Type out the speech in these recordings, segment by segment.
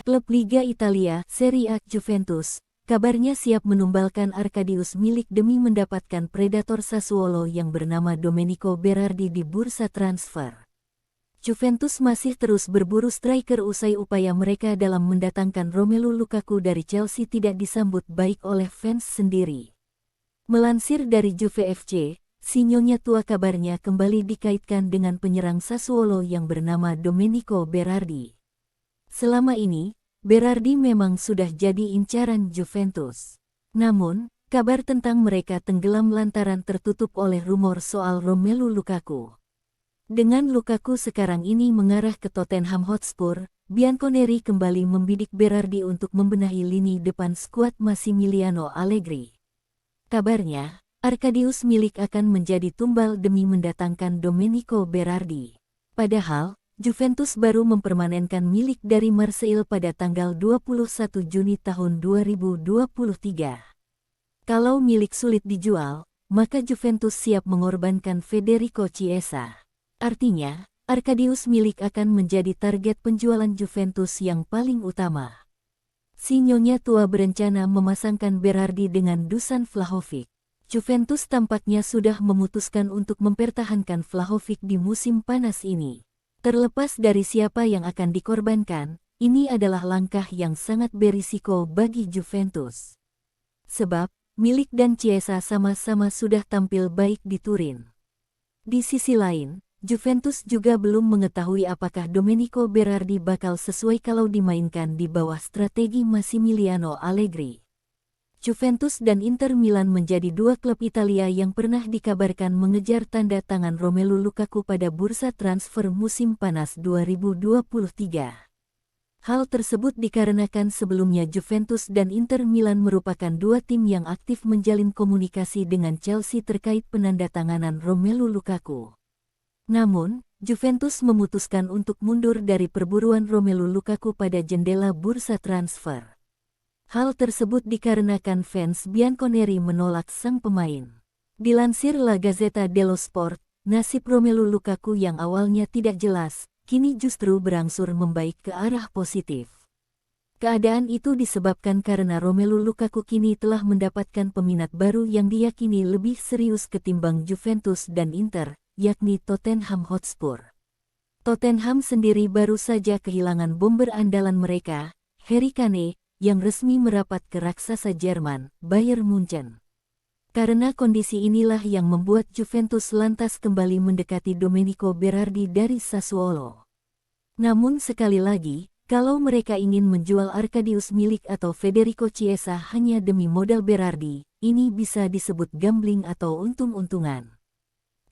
Klub Liga Italia, Serie A, Juventus, kabarnya siap menumbalkan Arkadius Milik demi mendapatkan predator Sassuolo yang bernama Domenico Berardi di bursa transfer. Juventus masih terus berburu striker usai upaya mereka dalam mendatangkan Romelu Lukaku dari Chelsea tidak disambut baik oleh fans sendiri. Melansir dari Juve FC, si Nyonya tua kabarnya kembali dikaitkan dengan penyerang Sassuolo yang bernama Domenico Berardi. Selama ini, Berardi memang sudah jadi incaran Juventus. Namun, kabar tentang mereka tenggelam lantaran tertutup oleh rumor soal Romelu Lukaku. Dengan Lukaku sekarang ini mengarah ke Tottenham Hotspur, Bianconeri kembali membidik Berardi untuk membenahi lini depan skuad Massimiliano Allegri. Kabarnya, Arkadius Milik akan menjadi tumbal demi mendatangkan Domenico Berardi. Padahal, Juventus baru mempermanenkan Milik dari Marseille pada tanggal 21 Juni tahun 2023. Kalau Milik sulit dijual, maka Juventus siap mengorbankan Federico Chiesa. Artinya, Arkadius Milik akan menjadi target penjualan Juventus yang paling utama. Si Nyonya tua berencana memasangkan Berardi dengan Dusan Vlahovic. Juventus tampaknya sudah memutuskan untuk mempertahankan Vlahovic di musim panas ini. Terlepas dari siapa yang akan dikorbankan, ini adalah langkah yang sangat berisiko bagi Juventus. Sebab, Milik dan Chiesa sama-sama sudah tampil baik di Turin. Di sisi lain, Juventus juga belum mengetahui apakah Domenico Berardi bakal sesuai kalau dimainkan di bawah strategi Massimiliano Allegri. Juventus dan Inter Milan menjadi dua klub Italia yang pernah dikabarkan mengejar tanda tangan Romelu Lukaku pada bursa transfer musim panas 2023. Hal tersebut dikarenakan sebelumnya Juventus dan Inter Milan merupakan dua tim yang aktif menjalin komunikasi dengan Chelsea terkait penandatanganan Romelu Lukaku. Namun, Juventus memutuskan untuk mundur dari perburuan Romelu Lukaku pada jendela bursa transfer. Hal tersebut dikarenakan fans Bianconeri menolak sang pemain. Dilansir La Gazzetta dello Sport, nasib Romelu Lukaku yang awalnya tidak jelas, kini justru berangsur membaik ke arah positif. Keadaan itu disebabkan karena Romelu Lukaku kini telah mendapatkan peminat baru yang diyakini lebih serius ketimbang Juventus dan Inter, yakni Tottenham Hotspur. Tottenham sendiri baru saja kehilangan bomber andalan mereka, Harry Kane, yang resmi merapat ke raksasa Jerman, Bayern Munchen. Karena kondisi inilah yang membuat Juventus lantas kembali mendekati Domenico Berardi dari Sassuolo. Namun sekali lagi, kalau mereka ingin menjual Arkadius Milik atau Federico Chiesa hanya demi modal Berardi, ini bisa disebut gambling atau untung-untungan.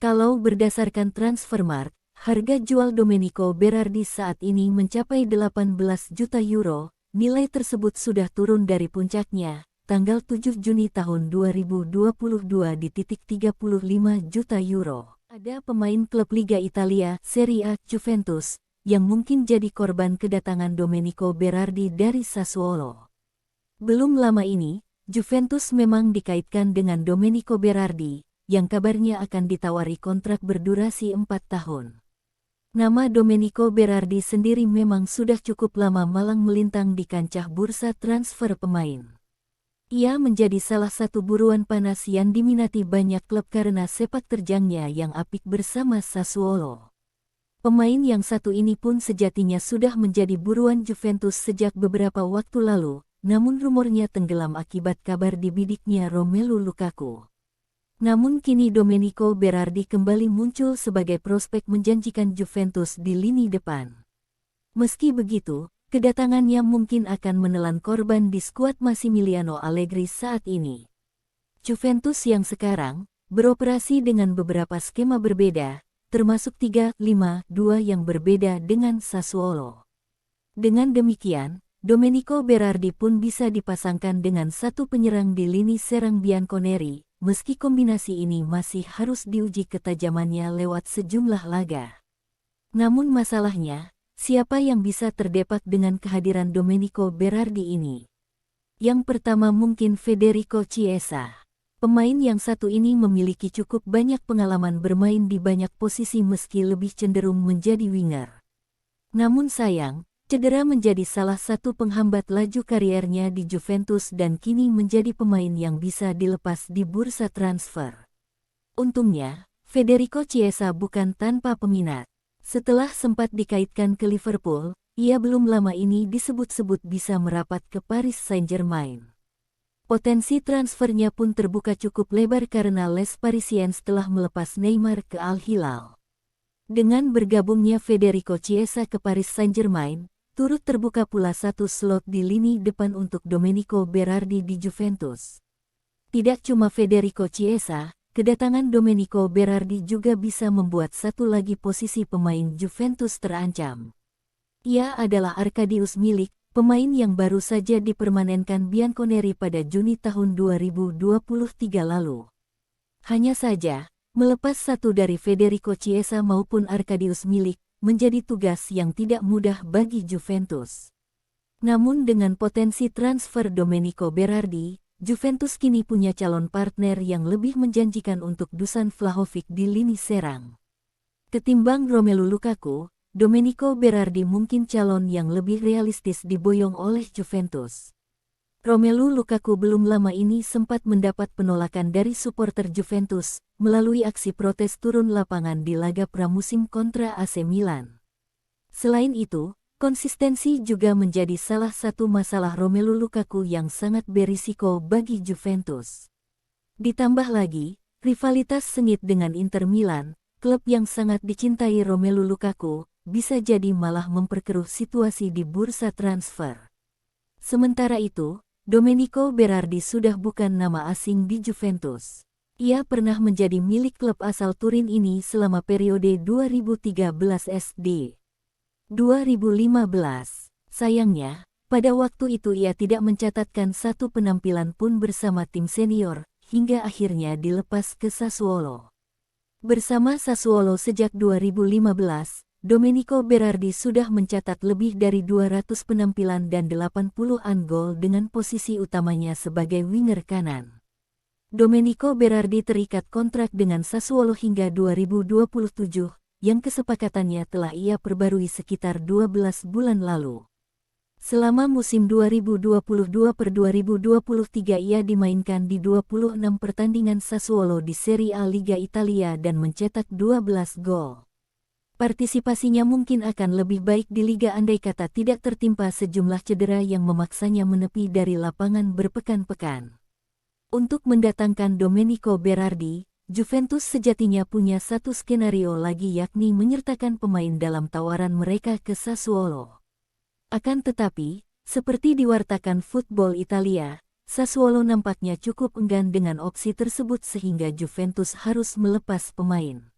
Kalau berdasarkan Transfermarkt, harga jual Domenico Berardi saat ini mencapai 18 juta euro. Nilai tersebut sudah turun dari puncaknya, tanggal 7 Juni tahun 2022 di titik 35 juta euro. Ada pemain klub Liga Italia, Serie A, Juventus, yang mungkin jadi korban kedatangan Domenico Berardi dari Sassuolo. Belum lama ini, Juventus memang dikaitkan dengan Domenico Berardi, yang kabarnya akan ditawari kontrak berdurasi 4 tahun. Nama Domenico Berardi sendiri memang sudah cukup lama malang melintang di kancah bursa transfer pemain. Ia menjadi salah satu buruan panas yang diminati banyak klub karena sepak terjangnya yang apik bersama Sassuolo. Pemain yang satu ini pun sejatinya sudah menjadi buruan Juventus sejak beberapa waktu lalu, namun rumornya tenggelam akibat kabar dibidiknya Romelu Lukaku. Namun kini Domenico Berardi kembali muncul sebagai prospek menjanjikan Juventus di lini depan. Meski begitu, kedatangannya mungkin akan menelan korban di skuad Massimiliano Allegri saat ini. Juventus yang sekarang beroperasi dengan beberapa skema berbeda, termasuk 3-5-2 yang berbeda dengan Sassuolo. Dengan demikian, Domenico Berardi pun bisa dipasangkan dengan satu penyerang di lini serang Bianconeri. Meski kombinasi ini masih harus diuji ketajamannya lewat sejumlah laga. Namun masalahnya, siapa yang bisa terdepak dengan kehadiran Domenico Berardi ini? Yang pertama mungkin Federico Chiesa. Pemain yang satu ini memiliki cukup banyak pengalaman bermain di banyak posisi meski lebih cenderung menjadi winger. Namun sayang, Cedera menjadi salah satu penghambat laju kariernya di Juventus dan kini menjadi pemain yang bisa dilepas di bursa transfer. Untungnya, Federico Chiesa bukan tanpa peminat. Setelah sempat dikaitkan ke Liverpool, ia belum lama ini disebut-sebut bisa merapat ke Paris Saint-Germain. Potensi transfernya pun terbuka cukup lebar karena Les Parisiens telah melepas Neymar ke Al Hilal. Dengan bergabungnya Federico Chiesa ke Paris Saint-Germain, turut terbuka pula satu slot di lini depan untuk Domenico Berardi di Juventus. Tidak cuma Federico Chiesa, kedatangan Domenico Berardi juga bisa membuat satu lagi posisi pemain Juventus terancam. Ia adalah Arkadiusz Milik, pemain yang baru saja dipermanenkan Bianconeri pada Juni tahun 2023 lalu. Hanya saja, melepas satu dari Federico Chiesa maupun Arkadiusz Milik menjadi tugas yang tidak mudah bagi Juventus. Namun dengan potensi transfer Domenico Berardi, Juventus kini punya calon partner yang lebih menjanjikan untuk Dusan Vlahovic di lini serang. Ketimbang Romelu Lukaku, Domenico Berardi mungkin calon yang lebih realistis diboyong oleh Juventus. Romelu Lukaku belum lama ini sempat mendapat penolakan dari supporter Juventus melalui aksi protes turun lapangan di laga pramusim kontra AC Milan. Selain itu, konsistensi juga menjadi salah satu masalah Romelu Lukaku yang sangat berisiko bagi Juventus. Ditambah lagi, rivalitas sengit dengan Inter Milan, klub yang sangat dicintai Romelu Lukaku, bisa jadi malah memperkeruh situasi di bursa transfer. Sementara itu, Domenico Berardi sudah bukan nama asing di Juventus. Ia pernah menjadi milik klub asal Turin ini selama periode 2013 SD. 2015. Sayangnya, pada waktu itu ia tidak mencatatkan satu penampilan pun bersama tim senior, hingga akhirnya dilepas ke Sassuolo. Bersama Sassuolo sejak 2015, Domenico Berardi sudah mencatat lebih dari 200 penampilan dan 80-an gol dengan posisi utamanya sebagai winger kanan. Domenico Berardi terikat kontrak dengan Sassuolo hingga 2027, yang kesepakatannya telah ia perbarui sekitar 12 bulan lalu. Selama musim 2022-2023 ia dimainkan di 26 pertandingan Sassuolo di Serie A Liga Italia dan mencetak 12 gol. Partisipasinya mungkin akan lebih baik di Liga andai kata tidak tertimpa sejumlah cedera yang memaksanya menepi dari lapangan berpekan-pekan. Untuk mendatangkan Domenico Berardi, Juventus sejatinya punya satu skenario lagi yakni menyertakan pemain dalam tawaran mereka ke Sassuolo. Akan tetapi, seperti diwartakan Football Italia, Sassuolo nampaknya cukup enggan dengan opsi tersebut sehingga Juventus harus melepas pemain.